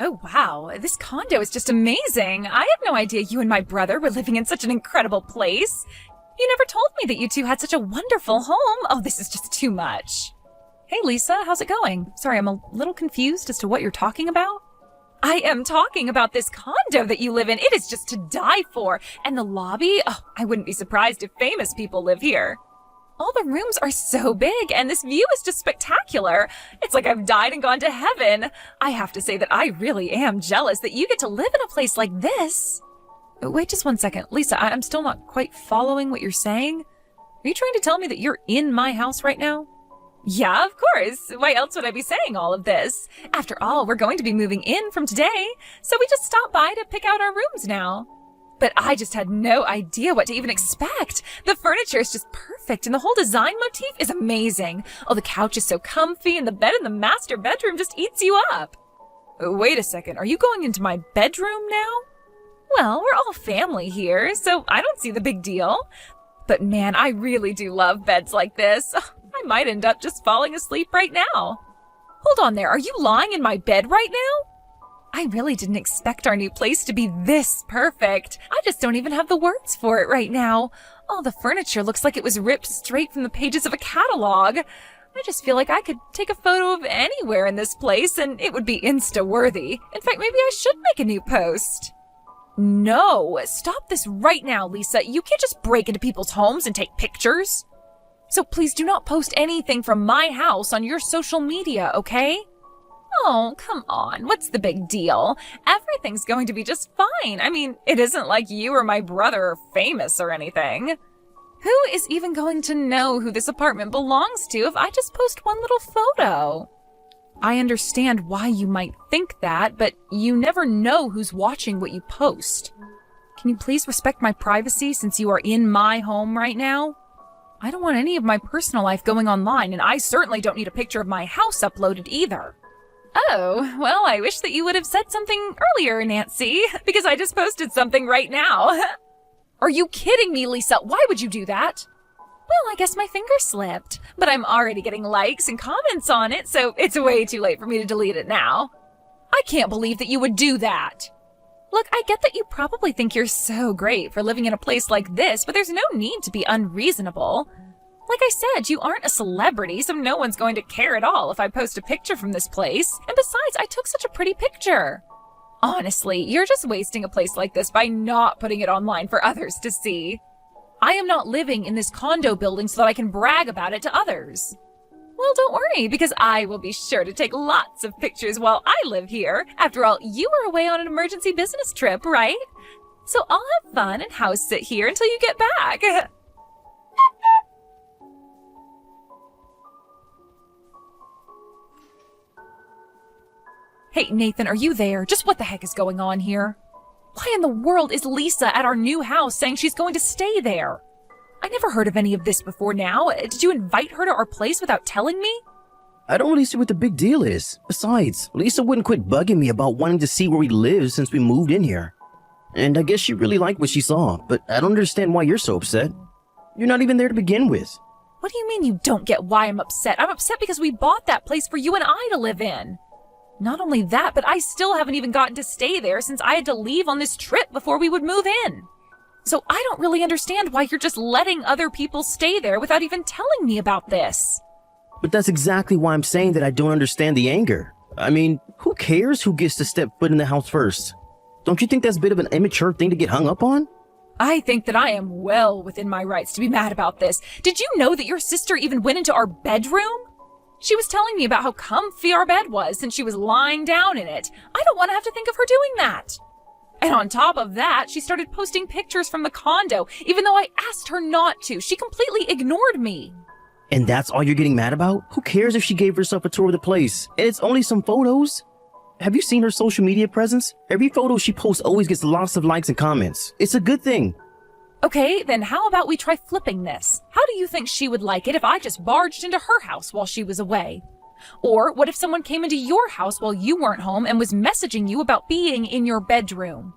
Oh wow, this condo is just amazing. I had no idea you and my brother were living in such an incredible place. You never told me that you two had such a wonderful home. Oh, this is just too much. Hey Lisa, how's it going? Sorry, I'm a little confused as to what you're talking about. I am talking about this condo that you live in. It is just to die for. And the lobby, oh, I wouldn't be surprised if famous people live here. All the rooms are so big, and this view is just spectacular. It's like I've died and gone to heaven. I have to say that I really am jealous that you get to live in a place like this. Wait just one second. Lisa, I'm still not quite following what you're saying. Are you trying to tell me that you're in my house right now? Yeah, of course. Why else would I be saying all of this? After all, we're going to be moving in from today, so we just stopped by to pick out our rooms now. But I just had no idea what to even expect. The furniture is just perfect, and the whole design motif is amazing. Oh, the couch is so comfy, and the bed in the master bedroom just eats you up. Wait a second, are you going into my bedroom now? Well, we're all family here, so I don't see the big deal. But man, I really do love beds like this. I might end up just falling asleep right now. Hold on there, are you lying in my bed right now? I really didn't expect our new place to be this perfect. I just don't even have the words for it right now. All the furniture looks like it was ripped straight from the pages of a catalog. I just feel like I could take a photo of anywhere in this place and it would be Insta-worthy. In fact, maybe I should make a new post. No, stop this right now, Lisa. You can't just break into people's homes and take pictures. So please do not post anything from my house on your social media, okay? Oh, come on. What's the big deal? Everything's going to be just fine. I mean, it isn't like you or my brother are famous or anything. Who is even going to know who this apartment belongs to if I just post one little photo? I understand why you might think that, but you never know who's watching what you post. Can you please respect my privacy since you are in my home right now? I don't want any of my personal life going online, and I certainly don't need a picture of my house uploaded either. Oh, well, I wish that you would have said something earlier, Nancy, because I just posted something right now. Are you kidding me, Lisa? Why would you do that? Well, I guess my finger slipped, but I'm already getting likes and comments on it, so it's way too late for me to delete it now. I can't believe that you would do that. Look, I get that you probably think you're so great for living in a place like this, but there's no need to be unreasonable. Like I said, you aren't a celebrity, so no one's going to care at all if I post a picture from this place. And besides, I took such a pretty picture. Honestly, you're just wasting a place like this by not putting it online for others to see. I am not living in this condo building so that I can brag about it to others. Well, don't worry, because I will be sure to take lots of pictures while I live here. After all, you were away on an emergency business trip, right? So I'll have fun and house sit here until you get back. Hey, Nathan, are you there? Just what the heck is going on here? Why in the world is Lisa at our new house saying she's going to stay there? I never heard of any of this before now. Did you invite her to our place without telling me? I don't really see what the big deal is. Besides, Lisa wouldn't quit bugging me about wanting to see where we live since we moved in here. And I guess she really liked what she saw, but I don't understand why you're so upset. You're not even there to begin with. What do you mean you don't get why I'm upset? I'm upset because we bought that place for you and I to live in. Not only that, but I still haven't even gotten to stay there since I had to leave on this trip before we would move in. So I don't really understand why you're just letting other people stay there without even telling me about this. But that's exactly why I'm saying that I don't understand the anger. I mean, who cares who gets to step foot in the house first? Don't you think that's a bit of an immature thing to get hung up on? I think that I am well within my rights to be mad about this. Did you know that your sister even went into our bedroom? She was telling me about how comfy our bed was since she was lying down in it. I don't want to have to think of her doing that. And on top of that, she started posting pictures from the condo, even though I asked her not to. She completely ignored me. And that's all you're getting mad about? Who cares if she gave herself a tour of the place? And it's only some photos. Have you seen her social media presence? Every photo she posts always gets lots of likes and comments. It's a good thing. Okay, then how about we try flipping this? How do you think she would like it if I just barged into her house while she was away? Or what if someone came into your house while you weren't home and was messaging you about being in your bedroom?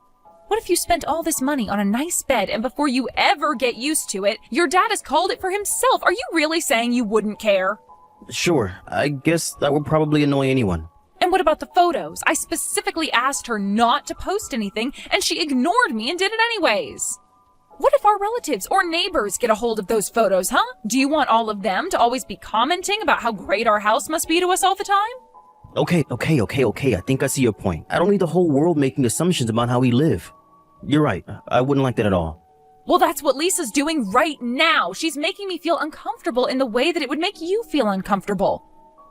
What if you spent all this money on a nice bed and before you ever get used to it, your dad has called it for himself? Are you really saying you wouldn't care? Sure, I guess that would probably annoy anyone. And what about the photos? I specifically asked her not to post anything, and she ignored me and did it anyways. What if our relatives or neighbors get a hold of those photos, huh? Do you want all of them to always be commenting about how great our house must be to us all the time? Okay. I think I see your point. I don't need the whole world making assumptions about how we live. You're right. I wouldn't like that at all. Well, that's what Lisa's doing right now. She's making me feel uncomfortable in the way that it would make you feel uncomfortable.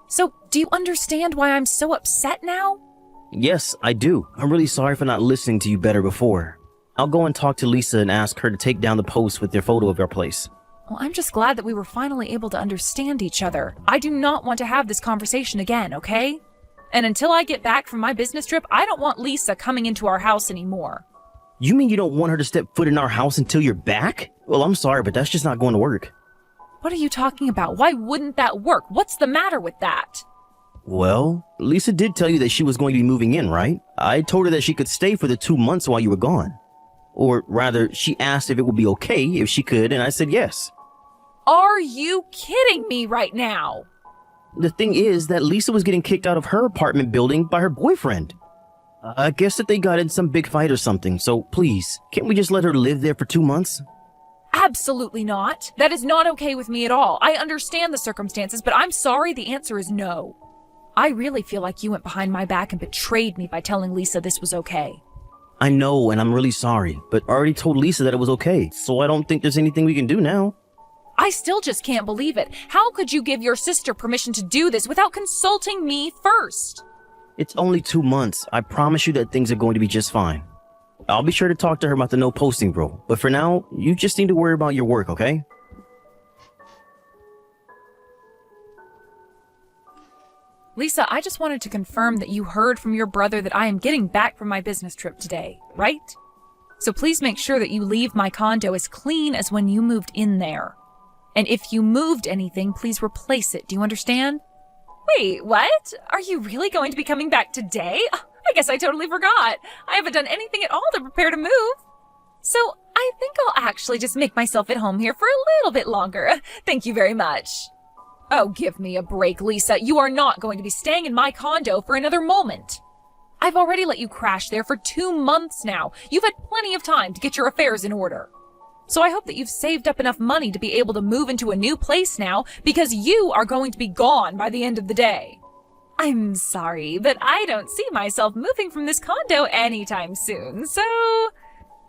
So, do you understand why I'm so upset now? Yes, I do. I'm really sorry for not listening to you better before. I'll go and talk to Lisa and ask her to take down the post with their photo of our place. Well, I'm just glad that we were finally able to understand each other. I do not want to have this conversation again, okay? And until I get back from my business trip, I don't want Lisa coming into our house anymore. You mean you don't want her to step foot in our house until you're back? Well, I'm sorry, but that's just not going to work. What are you talking about? Why wouldn't that work? What's the matter with that? Well, Lisa did tell you that she was going to be moving in, right? I told her that she could stay for the 2 months while you were gone. Or rather, she asked if it would be okay if she could, and I said yes. Are you kidding me right now? The thing is that Lisa was getting kicked out of her apartment building by her boyfriend. I guess that they got in some big fight or something, so please, can't we just let her live there for 2 months? Absolutely not. That is not okay with me at all. I understand the circumstances, but I'm sorry, the answer is no. I really feel like you went behind my back and betrayed me by telling Lisa this was okay. I know, and I'm really sorry, but I already told Lisa that it was okay, so I don't think there's anything we can do now. I still just can't believe it. How could you give your sister permission to do this without consulting me first? It's only 2 months. I promise you that things are going to be just fine. I'll be sure to talk to her about the no posting rule, but for now, you just need to worry about your work, okay? Lisa, I just wanted to confirm that you heard from your brother that I am getting back from my business trip today, right? So please make sure that you leave my condo as clean as when you moved in there. And if you moved anything, please replace it. Do you understand? Wait, what? Are you really going to be coming back today? I guess I totally forgot. I haven't done anything at all to prepare to move. So I think I'll actually just make myself at home here for a little bit longer. Thank you very much. Oh, give me a break, Lisa. You are not going to be staying in my condo for another moment. I've already let you crash there for 2 months now. You've had plenty of time to get your affairs in order. So I hope that you've saved up enough money to be able to move into a new place now, because you are going to be gone by the end of the day. I'm sorry, but I don't see myself moving from this condo anytime soon, so...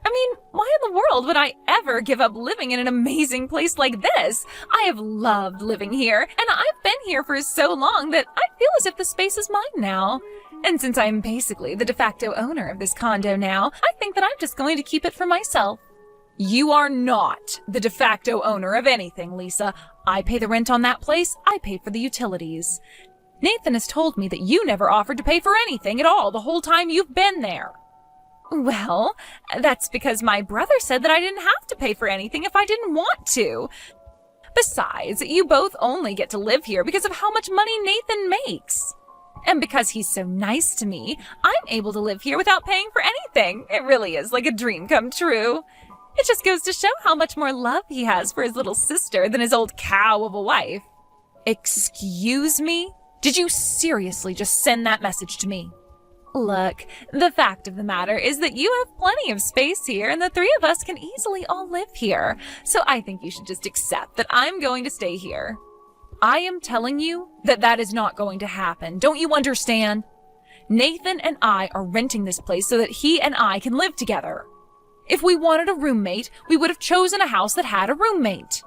I mean, why in the world would I ever give up living in an amazing place like this? I have loved living here, and I've been here for so long that I feel as if the space is mine now. And since I'm basically the de facto owner of this condo now, I think that I'm just going to keep it for myself. You are not the de facto owner of anything, Lisa. I pay the rent on that place. I pay for the utilities. Nathan has told me that you never offered to pay for anything at all the whole time you've been there. Well, that's because my brother said that I didn't have to pay for anything if I didn't want to. Besides, you both only get to live here because of how much money Nathan makes. And because he's so nice to me, I'm able to live here without paying for anything. It really is like a dream come true. It just goes to show how much more love he has for his little sister than his old cow of a wife. Excuse me? Did you seriously just send that message to me? Look, the fact of the matter is that you have plenty of space here and the three of us can easily all live here. So I think you should just accept that I'm going to stay here. I am telling you that that is not going to happen. Don't you understand? Nathan and I are renting this place so that he and I can live together. If we wanted a roommate, we would have chosen a house that had a roommate.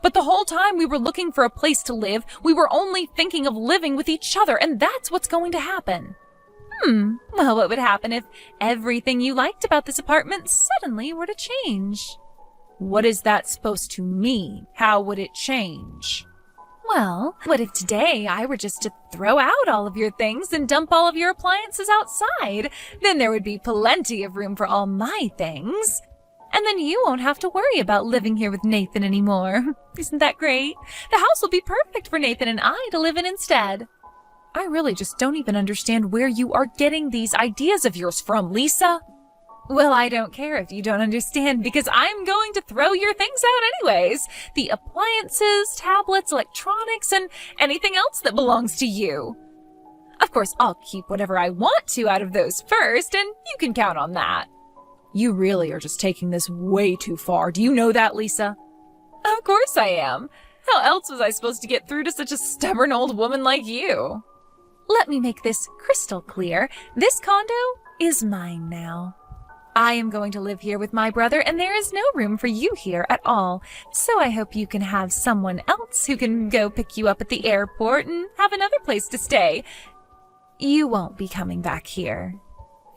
But the whole time we were looking for a place to live, we were only thinking of living with each other, and that's what's going to happen. Well, what would happen if everything you liked about this apartment suddenly were to change? What is that supposed to mean? How would it change? Well, what if today I were just to throw out all of your things and dump all of your appliances outside? Then there would be plenty of room for all my things. And then you won't have to worry about living here with Nathan anymore. Isn't that great? The house will be perfect for Nathan and I to live in instead. I really just don't even understand where you are getting these ideas of yours from, Lisa. Well, I don't care if you don't understand because I'm going to throw your things out anyways. The appliances, tablets, electronics, and anything else that belongs to you. Of course, I'll keep whatever I want to out of those first, and you can count on that. You really are just taking this way too far. Do you know that, Lisa? Of course I am. How else was I supposed to get through to such a stubborn old woman like you? Let me make this crystal clear. This condo is mine now. I am going to live here with my brother, and there is no room for you here at all. So I hope you can have someone else who can go pick you up at the airport and have another place to stay. You won't be coming back here.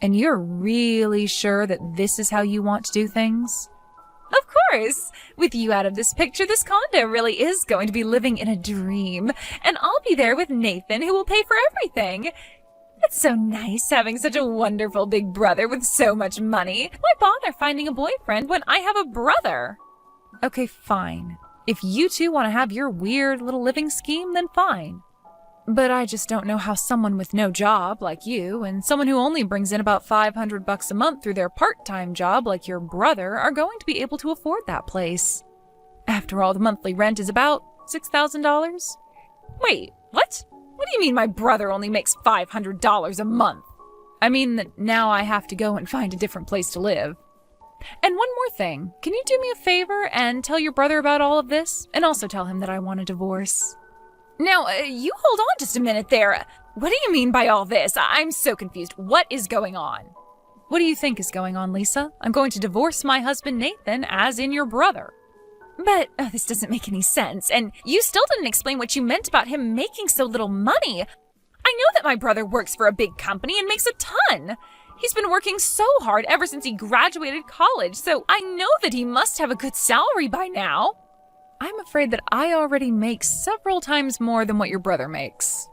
And you're really sure that this is how you want to do things? Of course! With you out of this picture, this condo really is going to be living in a dream. And I'll be there with Nathan, who will pay for everything. It's so nice having such a wonderful big brother with so much money. Why bother finding a boyfriend when I have a brother? Okay, fine. If you two want to have your weird little living scheme, then fine. But I just don't know how someone with no job like you and someone who only brings in about $500 a month through their part-time job like your brother are going to be able to afford that place. After all, the monthly rent is about $6,000. Wait, what? What do you mean my brother only makes $500 a month? I mean that now I have to go and find a different place to live. And one more thing, can you do me a favor and tell your brother about all of this? And also tell him that I want a divorce. Now, you hold on just a minute there. What do you mean by all this? I'm so confused. What is going on? What do you think is going on, Lisa? I'm going to divorce my husband, Nathan, as in your brother. But this doesn't make any sense, and you still didn't explain what you meant about him making so little money. I know that my brother works for a big company and makes a ton. He's been working so hard ever since he graduated college, so I know that he must have a good salary by now. I'm afraid that I already make several times more than what your brother makes.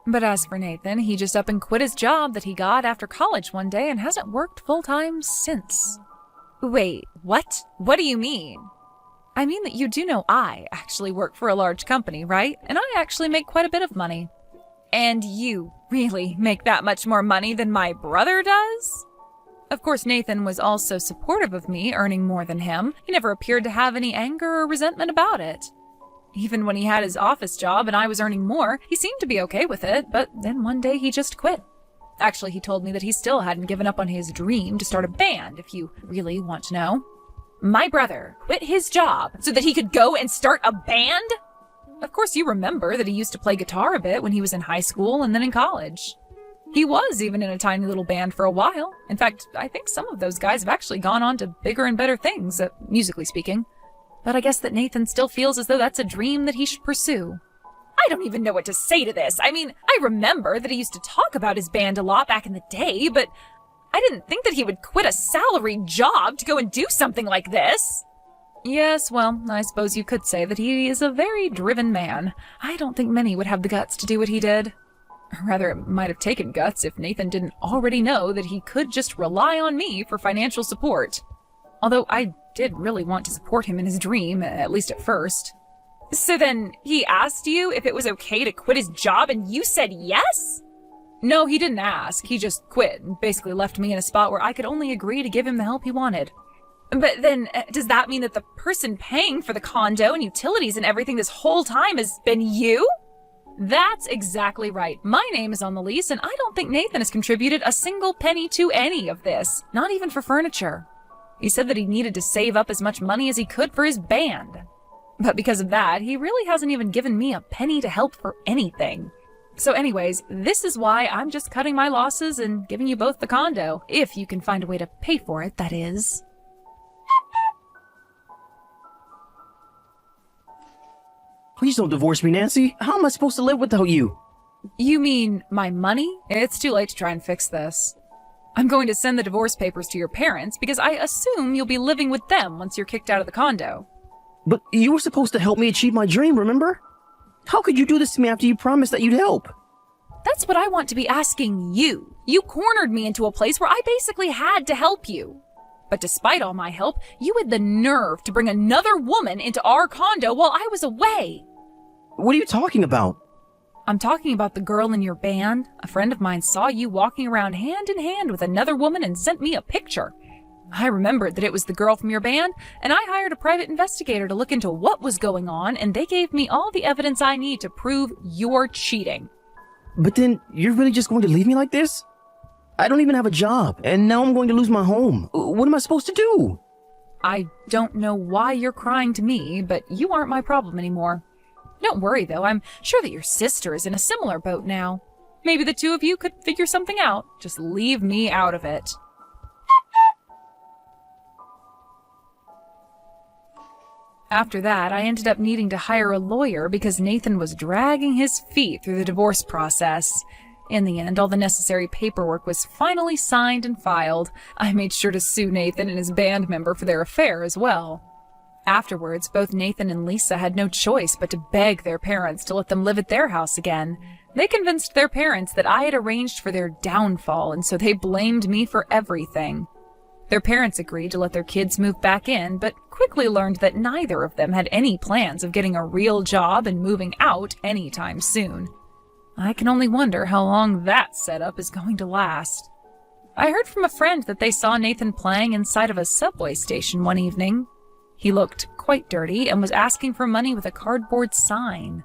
But as for Nathan, he just up and quit his job that he got after college one day and hasn't worked full-time since. Wait, what? What do you mean? I mean that you do know I actually work for a large company, right? And I actually make quite a bit of money. And you really make that much more money than my brother does? Of course, Nathan was also supportive of me earning more than him. He never appeared to have any anger or resentment about it. Even when he had his office job and I was earning more, he seemed to be okay with it, but then one day he just quit. Actually, he told me that he still hadn't given up on his dream to start a band, if you really want to know. My brother quit his job so that he could go and start a band? Of course, you remember that he used to play guitar a bit when he was in high school and then in college. He was even in a tiny little band for a while. In fact, I think some of those guys have actually gone on to bigger and better things, musically speaking. But I guess that Nathan still feels as though that's a dream that he should pursue. I don't even know what to say to this. I mean, I remember that he used to talk about his band a lot back in the day, but I didn't think that he would quit a salaried job to go and do something like this. Yes, well, I suppose you could say that he is a very driven man. I don't think many would have the guts to do what he did. Rather, it might have taken guts if Nathan didn't already know that he could just rely on me for financial support. Although I did really want to support him in his dream, at least at first. So then, he asked you if it was okay to quit his job and you said yes? No, he didn't ask. He just quit and basically left me in a spot where I could only agree to give him the help he wanted. But then, does that mean that the person paying for the condo and utilities and everything this whole time has been you? That's exactly right. My name is on the lease, and I don't think Nathan has contributed a single penny to any of this, not even for furniture. He said that he needed to save up as much money as he could for his band. But because of that, he really hasn't even given me a penny to help for anything. So anyways, this is why I'm just cutting my losses and giving you both the condo, if you can find a way to pay for it, that is. Please don't divorce me, Nancy. How am I supposed to live without you? You mean my money? It's too late to try and fix this. I'm going to send the divorce papers to your parents because I assume you'll be living with them once you're kicked out of the condo. But you were supposed to help me achieve my dream, remember? How could you do this to me after you promised that you'd help? That's what I want to be asking you. You cornered me into a place where I basically had to help you. But despite all my help, you had the nerve to bring another woman into our condo while I was away. What are you talking about? I'm talking about the girl in your band. A friend of mine saw you walking around hand in hand with another woman and sent me a picture. I remembered that it was the girl from your band, and I hired a private investigator to look into what was going on, and they gave me all the evidence I need to prove you're cheating. But then, you're really just going to leave me like this? I don't even have a job, and now I'm going to lose my home. What am I supposed to do? I don't know why you're crying to me, but you aren't my problem anymore. Don't worry, though. I'm sure that your sister is in a similar boat now. Maybe the two of you could figure something out. Just leave me out of it. After that, I ended up needing to hire a lawyer because Nathan was dragging his feet through the divorce process. In the end, all the necessary paperwork was finally signed and filed. I made sure to sue Nathan and his band member for their affair as well. Afterwards, both Nathan and Lisa had no choice but to beg their parents to let them live at their house again. They convinced their parents that I had arranged for their downfall, and so they blamed me for everything. Their parents agreed to let their kids move back in, but quickly learned that neither of them had any plans of getting a real job and moving out anytime soon. I can only wonder how long that setup is going to last. I heard from a friend that they saw Nathan playing inside of a subway station one evening. He looked quite dirty and was asking for money with a cardboard sign.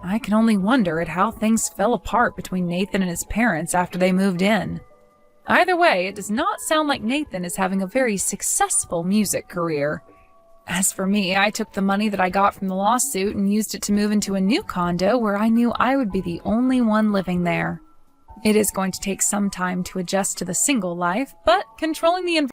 I can only wonder at how things fell apart between Nathan and his parents after they moved in. Either way, it does not sound like Nathan is having a very successful music career. As for me, I took the money that I got from the lawsuit and used it to move into a new condo where I knew I would be the only one living there. It is going to take some time to adjust to the single life, but controlling the environment